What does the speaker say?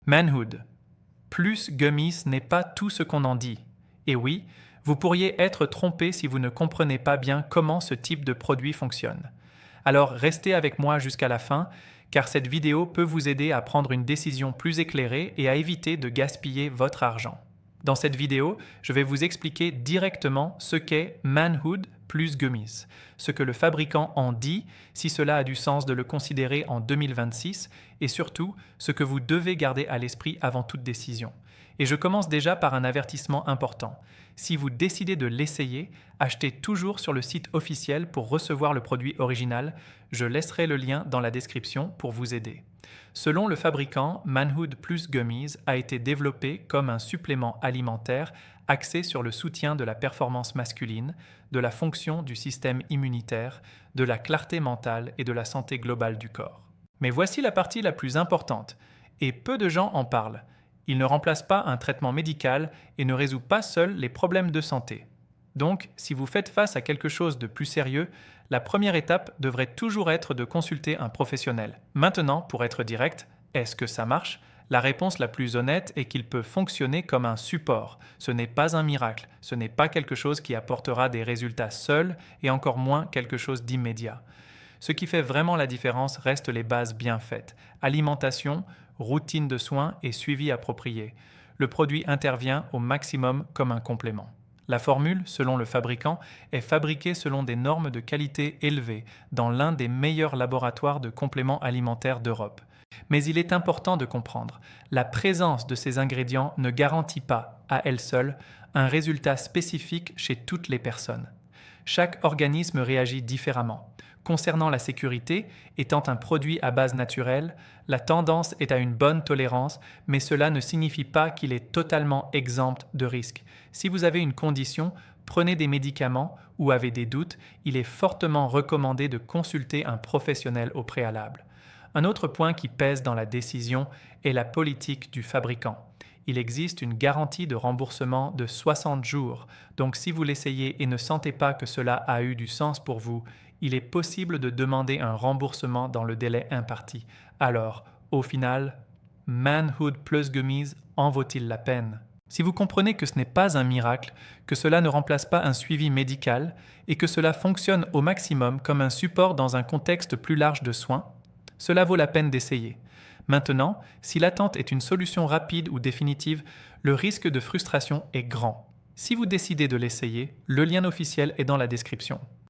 Manhood. Plus gummies n'est pas tout ce qu'on en dit. Et oui, vous pourriez être trompé si vous ne comprenez pas bien comment ce type de produit fonctionne. Alors restez avec moi jusqu'à la fin, car cette vidéo peut vous aider à prendre une décision plus éclairée et à éviter de gaspiller votre argent. Dans cette vidéo, je vais vous expliquer directement ce qu'est Manhood plus gummies, ce que le fabricant en dit, si cela a du sens de le considérer en 2026, et surtout ce que vous devez garder à l'esprit avant toute décision. Et je commence déjà par un avertissement important. Si vous décidez de l'essayer, achetez toujours sur le site officiel pour recevoir le produit original. Je laisserai le lien dans la description pour vous aider. Selon le fabricant, Manhood plus Gummies a été développé comme un supplément alimentaire axé sur le soutien de la performance masculine, de la fonction du système immunitaire, de la clarté mentale et de la santé globale du corps. Mais voici la partie la plus importante, et peu de gens en parlent. Il ne remplace pas un traitement médical et ne résout pas seul les problèmes de santé. Donc, si vous faites face à quelque chose de plus sérieux, la première étape devrait toujours être de consulter un professionnel. Maintenant, pour être direct, est-ce que ça marche ? La réponse la plus honnête est qu'il peut fonctionner comme un support. Ce n'est pas un miracle, ce n'est pas quelque chose qui apportera des résultats seul et encore moins quelque chose d'immédiat. Ce qui fait vraiment la différence reste les bases bien faites. Alimentation, routine de soins et suivi approprié. Le produit intervient au maximum comme un complément. La formule, selon le fabricant, est fabriquée selon des normes de qualité élevées dans l'un des meilleurs laboratoires de compléments alimentaires d'Europe. Mais il est important de comprendre, la présence de ces ingrédients ne garantit pas, à elle seule, un résultat spécifique chez toutes les personnes. Chaque organisme réagit différemment. Concernant la sécurité, étant un produit à base naturelle, la tendance est à une bonne tolérance, mais cela ne signifie pas qu'il est totalement exempt de risques. Si vous avez une condition, prenez des médicaments ou avez des doutes, il est fortement recommandé de consulter un professionnel au préalable. Un autre point qui pèse dans la décision est la politique du fabricant. Il existe une garantie de remboursement de 60 jours, donc si vous l'essayez et ne sentez pas que cela a eu du sens pour vous, il est possible de demander un remboursement dans le délai imparti. Alors, au final, Manhood plus Gummies en vaut-il la peine ? Si vous comprenez que ce n'est pas un miracle, que cela ne remplace pas un suivi médical et que cela fonctionne au maximum comme un support dans un contexte plus large de soins, cela vaut la peine d'essayer. Maintenant, si l'attente est une solution rapide ou définitive, le risque de frustration est grand. Si vous décidez de l'essayer, le lien officiel est dans la description.